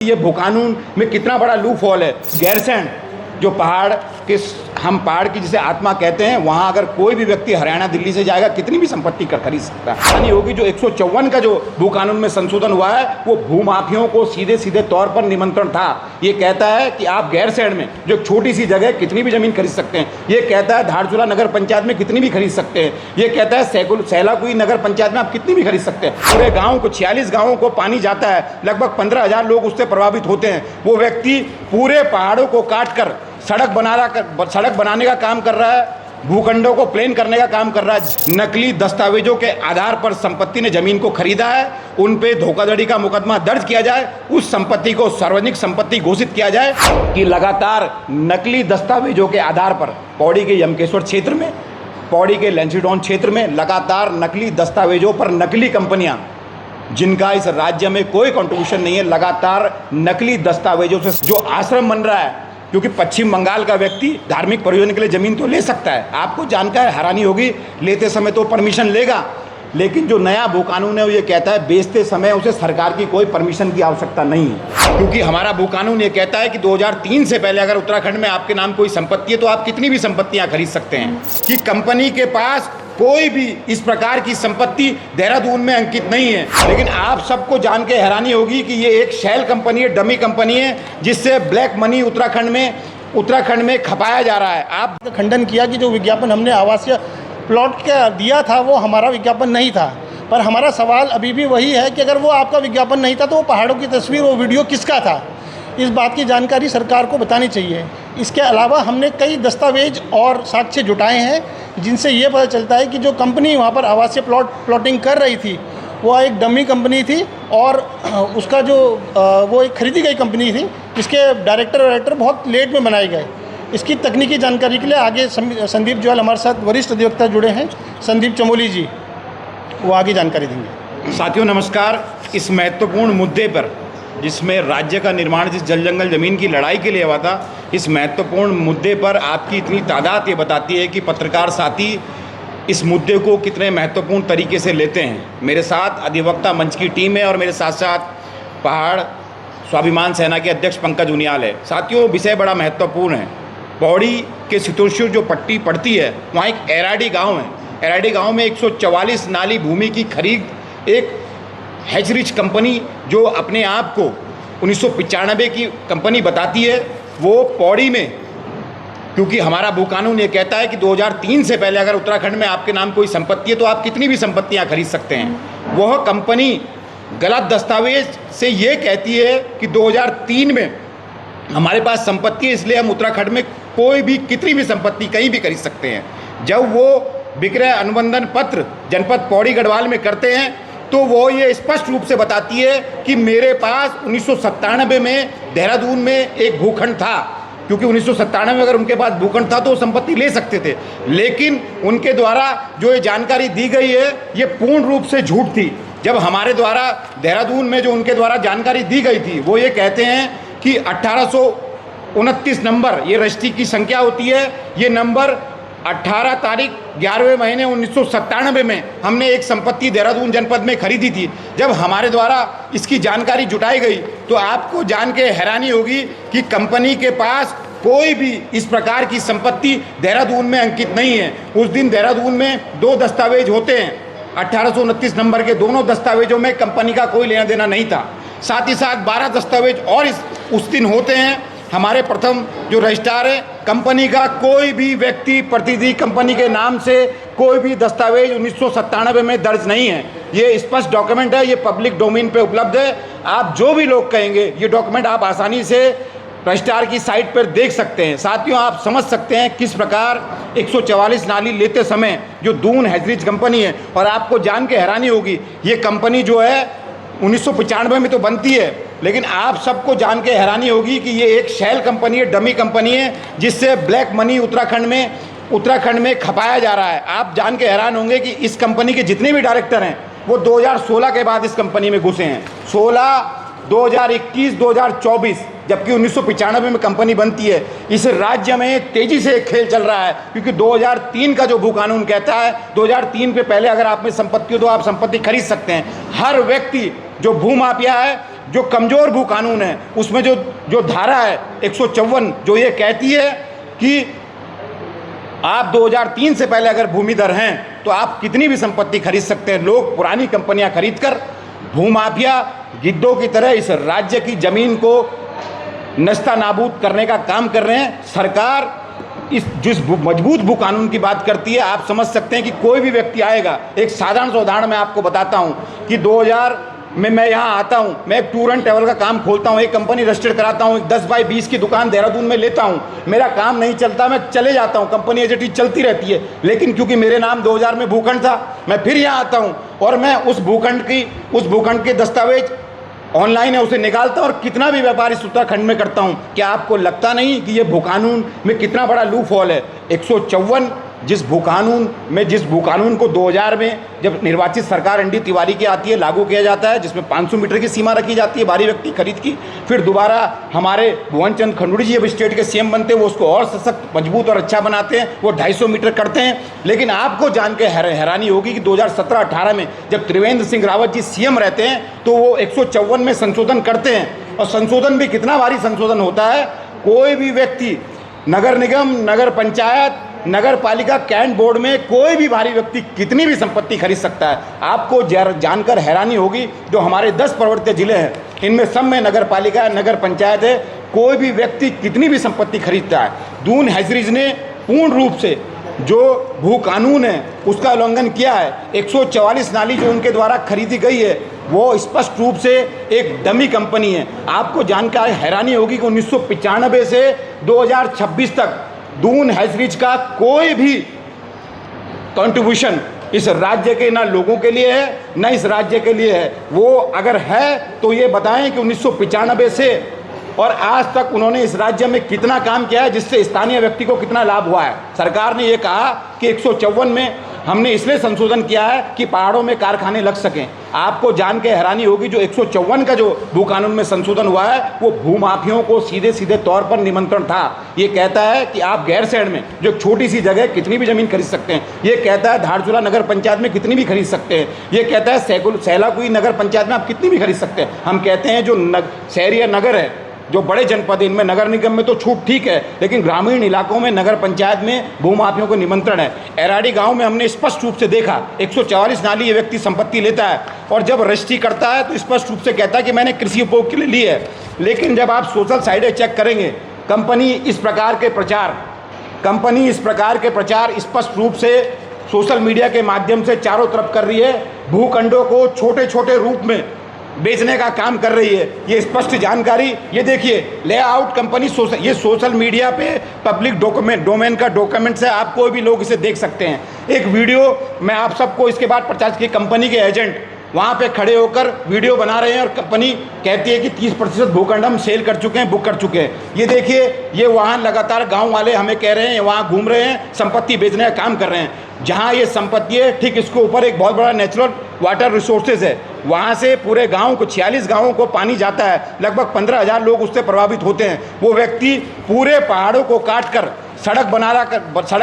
ये भू कानून में कितना बड़ा लूप होल है। गैरसैंण जो पहाड़ के हम पहाड़ की जिसे आत्मा कहते हैं, वहाँ अगर कोई भी व्यक्ति हरियाणा दिल्ली से जाएगा कितनी भी संपत्ति खरीद सकता है। हानि होगी। जो 154 का जो भू कानून में संशोधन हुआ है वो भूमाफियों को सीधे सीधे तौर पर निमंत्रण था। ये कहता है कि आप गैरसैंण में जो एक छोटी सी जगह कितनी भी जमीन खरीद सकते हैं। ये कहता है धारचूला नगर पंचायत में कितनी भी खरीद सकते हैं। ये कहता है सैलाकुई नगर पंचायत में आप कितनी भी खरीद सकते हैं। पूरे गाँव को 46 गाँवों को पानी जाता है, लगभग 15,000 लोग उससे प्रभावित होते हैं। वो व्यक्ति पूरे पहाड़ों को काट कर सड़क बनाने का काम कर रहा है, भूखंडों को प्लेन करने का काम कर रहा है। नकली दस्तावेजों के आधार पर संपत्ति ने जमीन को खरीदा है, उन पे धोखाधड़ी का मुकदमा दर्ज किया जाए, उस संपत्ति को सार्वजनिक संपत्ति घोषित किया जाए। कि लगातार नकली दस्तावेजों के आधार पर पौड़ी के यमकेश्वर क्षेत्र में, पौड़ी के लेंसीडॉन क्षेत्र में लगातार नकली दस्तावेजों पर नकली कंपनियां जिनका इस राज्य में कोई कंट्रीब्यूशन नहीं है, लगातार नकली दस्तावेजों से जो आश्रम बन रहा है। क्योंकि पश्चिम बंगाल का व्यक्ति धार्मिक प्रयोजन के लिए ज़मीन तो ले सकता है, आपको जानकर हैरानी होगी, लेते समय तो परमिशन लेगा, लेकिन जो नया भू कानून है वो ये कहता है बेचते समय उसे सरकार की कोई परमिशन की आवश्यकता नहीं है। क्योंकि हमारा भू कानून ये कहता है कि 2003 से पहले अगर उत्तराखंड में आपके नाम कोई संपत्ति है तो आप कितनी भी संपत्तियां खरीद सकते हैं। कि कंपनी के पास कोई भी इस प्रकार की संपत्ति देहरादून में अंकित नहीं है। लेकिन आप सबको जान के हैरानी होगी कि ये एक शेल कंपनी है, डमी कंपनी है, जिससे ब्लैक मनी उत्तराखंड में खपाया जा रहा है। आप खंडन किया कि जो विज्ञापन हमने आवासीय प्लॉट का दिया था वो हमारा विज्ञापन नहीं था, पर हमारा सवाल अभी भी वही है कि अगर वो आपका विज्ञापन नहीं था तो वो पहाड़ों की तस्वीर, वो वीडियो किसका था? इस बात की जानकारी सरकार को बतानी चाहिए। इसके अलावा हमने कई दस्तावेज और साक्ष्य जुटाए हैं जिनसे ये पता चलता है कि जो कंपनी वहाँ पर आवासीय प्लॉटिंग कर रही थी वो एक डमी कंपनी थी और उसका जो वो एक खरीदी गई कंपनी थी जिसके डायरेक्टर बहुत लेट में बनाए गए। इसकी तकनीकी जानकारी के लिए आगे संदीप जोयल हमारे साथ वरिष्ठ अधिवक्ता जुड़े हैं, संदीप चमोली जी, वो आगे जानकारी देंगे। साथियों नमस्कार। इस महत्वपूर्ण मुद्दे पर जिसमें राज्य का निर्माण जिस जल जंगल ज़मीन की लड़ाई के लिए हुआ था, इस महत्वपूर्ण मुद्दे पर आपकी इतनी तादाद ये बताती है कि पत्रकार साथी इस मुद्दे को कितने महत्वपूर्ण तरीके से लेते हैं। मेरे साथ अधिवक्ता मंच की टीम है और मेरे साथ साथ पहाड़ स्वाभिमान सेना के अध्यक्ष पंकज उनियाल है। साथियों विषय बड़ा महत्वपूर्ण है। पौड़ी के सितुरशुर जो पट्टी पड़ती है वहाँ एक एराडी गाँव है। एराडी गाँव में 144 नाली भूमि की खरीद एक हैचरिच कंपनी जो अपने आप को 1995 की कंपनी बताती है, वो पौड़ी में, क्योंकि हमारा भू कानून ये कहता है कि 2003 से पहले अगर उत्तराखंड में आपके नाम कोई संपत्ति है तो आप कितनी भी संपत्तियां खरीद सकते हैं। वह कंपनी गलत दस्तावेज से ये कहती है कि 2003 में हमारे पास संपत्ति है इसलिए हम उत्तराखंड में कोई भी कितनी भी संपत्ति कहीं भी खरीद सकते हैं। जब वो विक्रय अनुबंधन पत्र जनपद पौड़ी गढ़वाल में करते हैं तो वो ये स्पष्ट रूप से बताती है कि मेरे पास 1997 में देहरादून में एक भूखंड था। क्योंकि 1997 में अगर उनके पास भूखंड था तो वो संपत्ति ले सकते थे, लेकिन उनके द्वारा जो ये जानकारी दी गई है ये पूर्ण रूप से झूठ थी। जब हमारे द्वारा देहरादून में जो उनके द्वारा जानकारी दी गई थी वो ये कहते हैं कि 1829 नंबर ये रजिस्ट्री की संख्या होती है। ये नंबर 18 तारीख 11वें महीने 1997 में हमने एक संपत्ति देहरादून जनपद में खरीदी थी। जब हमारे द्वारा इसकी जानकारी जुटाई गई तो आपको जान के हैरानी होगी कि कंपनी के पास कोई भी इस प्रकार की संपत्ति देहरादून में अंकित नहीं है। उस दिन देहरादून में 2 दस्तावेज होते हैं, 1829 नंबर के दोनों दस्तावेजों में कंपनी का कोई लेना देना नहीं था। साथ ही साथ 12 दस्तावेज और उस दिन होते हैं। हमारे प्रथम जो रजिस्ट्रार है कंपनी का कोई भी व्यक्ति प्रतिनिधि कंपनी के नाम से कोई भी दस्तावेज 1997 में दर्ज नहीं है। ये स्पष्ट डॉक्यूमेंट है, ये पब्लिक डोमेन पे उपलब्ध है। आप जो भी लोग कहेंगे ये डॉक्यूमेंट आप आसानी से रजिस्ट्रार की साइट पर देख सकते हैं। साथियों आप समझ सकते हैं किस प्रकार 144 नाली लेते समय जो दून हैचरिच कंपनी है, और आपको जान के हैरानी होगी ये कंपनी जो है 1995 में तो बनती है, लेकिन आप सबको जान के हैरानी होगी कि ये एक शेल कंपनी है, डमी कंपनी है, जिससे ब्लैक मनी उत्तराखंड में खपाया जा रहा है। आप जान के हैरान होंगे कि इस कंपनी के जितने भी डायरेक्टर हैं वो 2016 के बाद इस कंपनी में घुसे हैं। 16, 2021, 2024, जबकि 1995 में कंपनी बनती है। इस राज्य में तेजी से एक खेल चल रहा है, क्योंकि 2003 का जो भू कानून कहता है 2003 के पहले अगर आप में संपत्ति हो तो आप संपत्ति खरीद सकते हैं। हर व्यक्ति जो भू माफिया है जो कमज़ोर भू कानून है उसमें जो धारा है 154 जो ये कहती है कि आप 2003 से पहले अगर भूमिधर हैं तो आप कितनी भी संपत्ति खरीद सकते हैं। लोग पुरानी कंपनियां खरीदकर भूमाफिया गिद्धों की तरह इस राज्य की ज़मीन को नस्ता नाबूद करने का काम कर रहे हैं। सरकार जिस मजबूत भू कानून की बात करती है, आप समझ सकते हैं कि कोई भी व्यक्ति आएगा। एक साधारण सा उदाहरण मैं आपको बताता हूं कि 2000 में मैं यहाँ आता हूँ, मैं एक टूर एंड ट्रैवल का काम खोलता हूँ, एक कंपनी रजिस्टर्ड कराता हूँ, एक 10 बाई 20 की दुकान देहरादून में लेता हूँ, मेरा काम नहीं चलता, मैं चले जाता हूँ, कंपनी एज इट इज चलती रहती है। लेकिन क्योंकि मेरे नाम 2000 में भूखंड था, मैं फिर यहाँ आता हूँ और मैं उस भूखंड के दस्तावेज ऑनलाइन है उसे निकालता हूँ और कितना भी व्यापार इस उत्तराखंड में करता हूँ। क्या आपको लगता नहीं कि ये भूकानून में कितना बड़ा लूप हॉल है? 154 जिस भूकानून को 2000 में जब निर्वाचित सरकार एनडी तिवारी की आती है लागू किया जाता है, जिसमें 500 मीटर की सीमा रखी जाती है बाहरी व्यक्ति खरीद की। फिर दोबारा हमारे भुवन चंद खंडूड़ी जी जब स्टेट के सीएम बनते हैं वो उसको और सशक्त, मजबूत और अच्छा बनाते हैं, वो 250 मीटर करते हैं। लेकिन आपको जान के हैरानी होगी कि 2017-18 में जब त्रिवेंद्र सिंह रावत जी सीएम रहते हैं तो वो 154 में संशोधन करते हैं। और संशोधन भी कितना भारी संशोधन होता है, कोई भी व्यक्ति नगर निगम, नगर पंचायत, नगर पालिका, कैंट बोर्ड में कोई भी भारी व्यक्ति कितनी भी संपत्ति खरीद सकता है। आपको जानकर हैरानी होगी जो हमारे 10 पर्वतीय जिले हैं इनमें सब में नगर पालिका, नगर पंचायत है, कोई भी व्यक्ति कितनी भी संपत्ति खरीदता है। दून हैजरीज ने पूर्ण रूप से जो भू कानून है उसका उल्लंघन किया है। 144 नाली जो उनके द्वारा खरीदी गई है वो स्पष्ट रूप से एक डमी कंपनी है। आपको जानकर हैरानी होगी कि 1995 से 2026 तक दून हैजरीज का कोई भी कंट्रीब्यूशन इस राज्य के ना लोगों के लिए है ना इस राज्य के लिए है। वो अगर है तो ये बताएं कि 1995 से और आज तक उन्होंने इस राज्य में कितना काम किया है जिससे स्थानीय व्यक्ति को कितना लाभ हुआ है। सरकार ने ये कहा कि 154 में हमने इसलिए संशोधन किया है कि पहाड़ों में कारखाने लग सकें। आपको जान के हैरानी होगी जो 154 का जो भू कानून में संशोधन हुआ है वो भूमाफियों को सीधे सीधे तौर पर निमंत्रण था। ये कहता है कि आप गैरसैंण में जो छोटी सी जगह कितनी भी ज़मीन खरीद सकते हैं। ये कहता है धारचूला नगर पंचायत में कितनी भी खरीद सकते हैं। ये कहता है सैलाकुई नगर पंचायत में आप कितनी भी खरीद सकते हैं। हम कहते हैं जो शहरी नगर है, जो बड़े जनपद इनमें नगर निगम में तो छूट ठीक है, लेकिन ग्रामीण इलाकों में नगर पंचायत में भूमाफियों को निमंत्रण है। एराडी गांव में हमने स्पष्ट रूप से देखा 144 नाली ये व्यक्ति संपत्ति लेता है और जब रजिस्ट्री करता है तो स्पष्ट रूप से कहता है कि मैंने कृषि उपयोग के लिए ली है। लेकिन जब आप सोशल साइटें चेक करेंगे, कंपनी इस प्रकार के प्रचार स्पष्ट रूप से सोशल मीडिया के माध्यम से चारों तरफ कर रही है। भूखंडों को छोटे छोटे रूप में बेचने का काम कर रही है। ये स्पष्ट जानकारी, ये देखिए लेआउट कंपनी ये सोशल मीडिया पे पब्लिक डोमेन का डॉक्यूमेंट्स है, आप कोई भी लोग इसे देख सकते हैं। एक वीडियो मैं आप सबको इसके बाद प्रचार की, कंपनी के एजेंट वहाँ पे खड़े होकर वीडियो बना रहे हैं और कंपनी कहती है कि 30% भूखंड हम सेल कर चुके हैं, बुक कर चुके हैं। ये देखिए, ये वहाँ लगातार गांव वाले हमें कह रहे हैं, वहाँ घूम रहे हैं, संपत्ति बेचने का काम कर रहे हैं। जहाँ ये संपत्ति है ठीक इसके ऊपर एक बहुत बड़ा नेचुरल वाटर रिसोर्सेज है, वहाँ से पूरे गाँव को 46 गाँवों को पानी जाता है, लगभग 15,000 लोग उससे प्रभावित होते हैं। वो व्यक्ति पूरे पहाड़ों को काट कर सड़क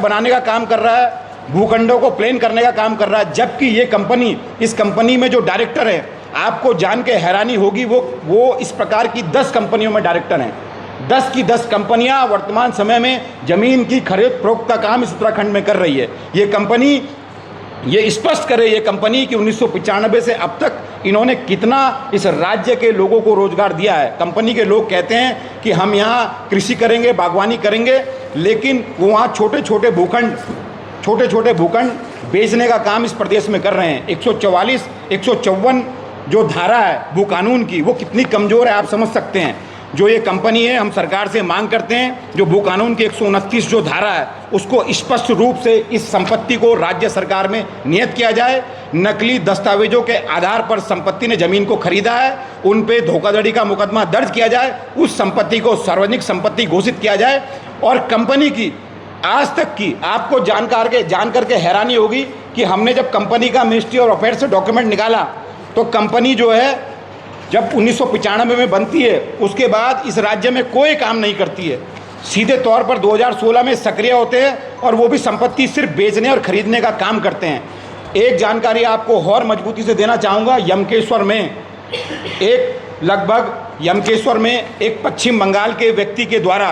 बनाने का काम कर रहा है, भूखंडों को प्लेन करने का काम कर रहा है। जबकि ये कंपनी, इस कंपनी में जो डायरेक्टर है, आपको जान के हैरानी होगी, वो इस प्रकार की 10 कंपनियों में डायरेक्टर हैं। 10 की 10 कंपनियां वर्तमान समय में ज़मीन की खरीद फरोख्त का काम इस उत्तराखंड में कर रही है। ये कंपनी ये स्पष्ट करे, ये कंपनी कि 1995 से अब तक इन्होंने कितना इस राज्य के लोगों को रोजगार दिया है। कंपनी के लोग कहते हैं कि हम यहाँ कृषि करेंगे, बागवानी करेंगे, लेकिन वो वहाँ छोटे छोटे भूखंड बेचने का काम इस प्रदेश में कर रहे हैं। 144, 154 जो धारा है भू कानून की, वो कितनी कमज़ोर है आप समझ सकते हैं। जो ये कंपनी है, हम सरकार से मांग करते हैं जो भू कानून की 129 जो धारा है उसको स्पष्ट रूप से इस संपत्ति को राज्य सरकार में नियत किया जाए। नकली दस्तावेजों के आधार पर संपत्ति ने ज़मीन को खरीदा है, उन पे धोखाधड़ी का मुकदमा दर्ज किया जाए, उस संपत्ति को सार्वजनिक संपत्ति घोषित किया जाए। और कंपनी की आज तक की आपको जान करके हैरानी होगी कि हमने जब कंपनी का मिनिस्ट्री ऑफ अफेयर्स से डॉक्यूमेंट निकाला तो कंपनी जो है जब 1995 में बनती है उसके बाद इस राज्य में कोई काम नहीं करती है। सीधे तौर पर 2016 में सक्रिय होते हैं और वो भी संपत्ति सिर्फ बेचने और खरीदने का काम करते हैं। एक जानकारी आपको और मजबूती से देना चाहूँगा, यमकेश्वर में एक लगभग यमकेश्वर में एक पश्चिम बंगाल के व्यक्ति के द्वारा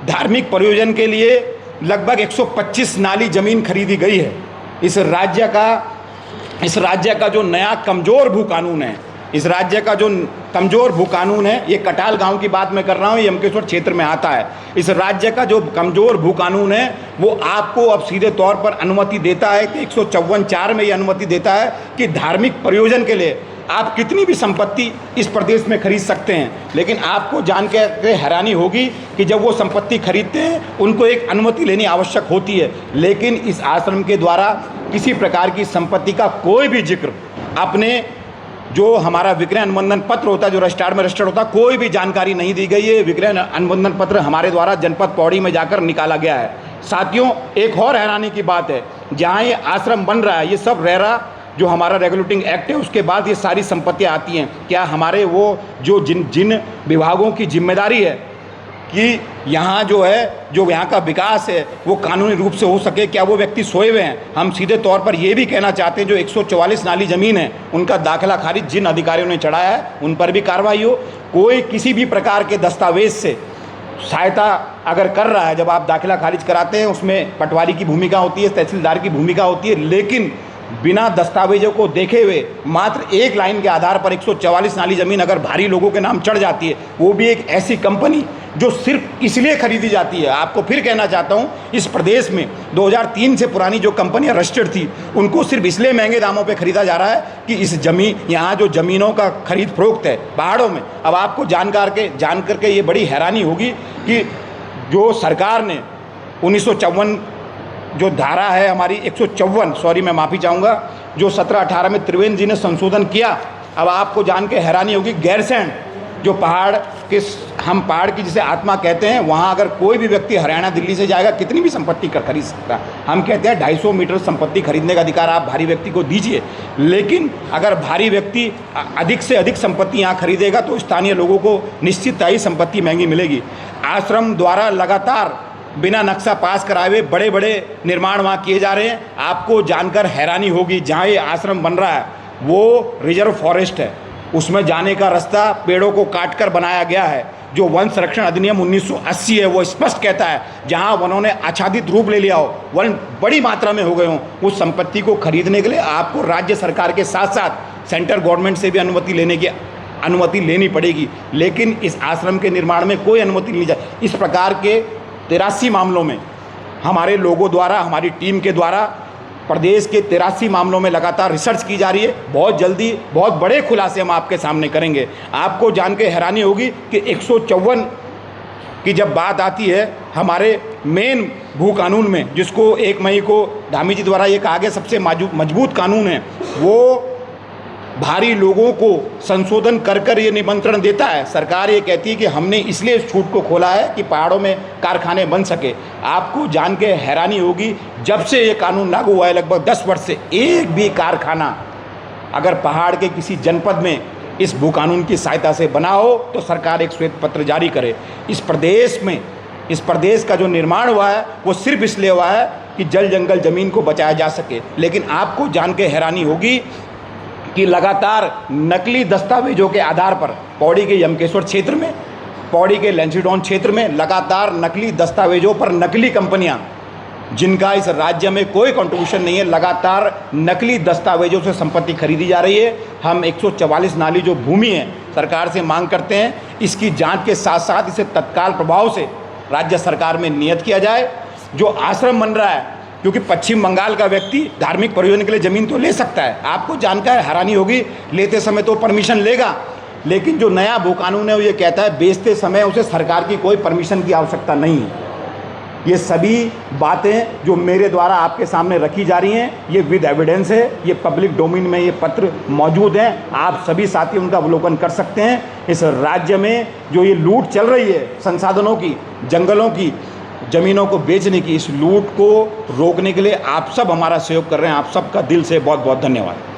धार्मिक प्रयोजन के लिए लगभग 125 नाली ज़मीन खरीदी गई है। इस राज्य का जो नया कमज़ोर भू कानून है, इस राज्य का जो कमज़ोर भू कानून है, ये कटाल गांव की बात मैं कर रहा हूँ, यमकेश्वर क्षेत्र में आता है। इस राज्य का जो कमज़ोर भू कानून है वो आपको अब सीधे तौर पर अनुमति देता है कि 154 में ये अनुमति देता है कि धार्मिक प्रयोजन के लिए आप कितनी भी संपत्ति इस प्रदेश में खरीद सकते हैं। लेकिन आपको जान के हैरानी होगी कि जब वो संपत्ति खरीदते हैं उनको एक अनुमति लेनी आवश्यक होती है, लेकिन इस आश्रम के द्वारा किसी प्रकार की संपत्ति का कोई भी जिक्र अपने जो हमारा विक्रय अनुबंधन पत्र होता है, जो रजिस्ट्रार में रजिस्टर्ड होता है, कोई भी जानकारी नहीं दी गई है। विक्रय अनुबंधन पत्र हमारे द्वारा जनपद पौड़ी में जाकर निकाला गया है। साथियों, एक और हैरानी की बात है, जहाँ ये आश्रम बन रहा है ये सब रेरा जो हमारा रेगुलेटिंग एक्ट है उसके बाद ये सारी संपत्तियाँ आती हैं। क्या हमारे वो जो जिन विभागों की जिम्मेदारी है कि यहाँ जो है, जो यहाँ का विकास है वो कानूनी रूप से हो सके, क्या वो व्यक्ति सोए हुए हैं? हम सीधे तौर पर ये भी कहना चाहते हैं जो 144 नाली ज़मीन है उनका दाखिला खारिज जिन अधिकारियों ने चढ़ाया है उन पर भी कार्रवाई हो। कोई किसी भी प्रकार के दस्तावेज से सहायता अगर कर रहा है, जब आप दाखिला खारिज कराते हैं उसमें पटवारी की भूमिका होती है, तहसीलदार की भूमिका होती है, लेकिन बिना दस्तावेजों को देखे हुए मात्र एक लाइन के आधार पर 144 नाली ज़मीन अगर भारी लोगों के नाम चढ़ जाती है, वो भी एक ऐसी कंपनी जो सिर्फ इसलिए खरीदी जाती है। आपको फिर कहना चाहता हूँ, इस प्रदेश में 2003 से पुरानी जो कंपनियां रजिस्टर्ड थी उनको सिर्फ इसलिए महंगे दामों पे खरीदा जा रहा है कि इस यहाँ जो ज़मीनों का खरीद फरोख्त है पहाड़ों में। अब आपको जान करके ये बड़ी हैरानी होगी कि जो सरकार ने 1954 जो धारा है हमारी 154, सॉरी मैं माफ़ी चाहूँगा, जो 17-18 में त्रिवेंद्र जी ने संशोधन किया। अब आपको जान के हैरानी होगी, गैरसैंण जो पहाड़ के, हम पहाड़ की जिसे आत्मा कहते हैं, वहाँ अगर कोई भी व्यक्ति हरियाणा दिल्ली से जाएगा कितनी भी संपत्ति खरीद सकता है। हम कहते हैं 250 मीटर संपत्ति खरीदने का अधिकार आप भारी व्यक्ति को दीजिए, लेकिन अगर भारी व्यक्ति अधिक से अधिक संपत्ति यहाँ खरीदेगा तो स्थानीय लोगों को निश्चित ही संपत्ति महंगी मिलेगी। आश्रम द्वारा लगातार बिना नक्शा पास कराए हुए बड़े बड़े निर्माण वहाँ किए जा रहे हैं। आपको जानकर हैरानी होगी, जहाँ ये आश्रम बन रहा है वो रिजर्व फॉरेस्ट है, उसमें जाने का रास्ता पेड़ों को काटकर बनाया गया है। जो वन संरक्षण अधिनियम 1980 है वो स्पष्ट कहता है जहाँ वनों ने आच्छादित रूप ले लिया हो, वन बड़ी मात्रा में हो गए हों, उस संपत्ति को खरीदने के लिए आपको राज्य सरकार के साथ साथ सेंट्रल गवर्नमेंट से भी अनुमति लेनी पड़ेगी। लेकिन इस आश्रम के निर्माण में कोई अनुमति नहीं जाए। इस प्रकार के 83 मामलों में हमारे लोगों द्वारा, हमारी टीम के द्वारा प्रदेश के 83 मामलों में लगातार रिसर्च की जा रही है। बहुत जल्दी बहुत बड़े खुलासे हम आपके सामने करेंगे। आपको जान के हैरानी होगी कि 154 की जब बात आती है हमारे मेन भू कानून में, जिसको 1 मई को धामी जी द्वारा ये कहा गया सबसे मजबूत कानून है, वो भारी लोगों को संशोधन कर ये निमंत्रण देता है। सरकार ये कहती है कि हमने इसलिए इस छूट को खोला है कि पहाड़ों में कारखाने बन सके। आपको जान के हैरानी होगी, जब से ये कानून लागू हुआ है लगभग 10 वर्ष से एक भी कारखाना अगर पहाड़ के किसी जनपद में इस भू कानून की सहायता से बना हो तो सरकार एक श्वेत पत्र जारी करे। इस प्रदेश का जो निर्माण हुआ है वो सिर्फ इसलिए हुआ है कि जल जंगल ज़मीन को बचाया जा सके। लेकिन आपको जान के हैरानी होगी कि लगातार नकली दस्तावेजों के आधार पर पौड़ी के यमकेश्वर क्षेत्र में, पौड़ी के लेंसीडॉन क्षेत्र में लगातार नकली दस्तावेजों पर नकली कंपनियां, जिनका इस राज्य में कोई कंट्रीब्यूशन नहीं है, लगातार नकली दस्तावेजों से संपत्ति खरीदी जा रही है। हम 144 नाली जो भूमि है सरकार से मांग करते हैं, इसकी जांच के साथ साथ इसे तत्काल प्रभाव से राज्य सरकार में नियत किया जाए। जो आश्रम बन रहा है, क्योंकि पश्चिम बंगाल का व्यक्ति धार्मिक प्रयोजन के लिए ज़मीन तो ले सकता है, आपको जानकर हैरानी होगी, लेते समय तो परमिशन लेगा, लेकिन जो नया भू कानून है वो ये कहता है बेचते समय उसे सरकार की कोई परमिशन की आवश्यकता नहीं है। ये सभी बातें जो मेरे द्वारा आपके सामने रखी जा रही हैं ये विद एविडेंस है, ये पब्लिक डोमेन में ये पत्र मौजूद हैं, आप सभी साथी उनका अवलोकन कर सकते हैं। इस राज्य में जो ये लूट चल रही है संसाधनों की, जंगलों की, ज़मीनों को बेचने की, इस लूट को रोकने के लिए आप सब हमारा सहयोग कर रहे हैं। आप सबका दिल से बहुत बहुत धन्यवाद।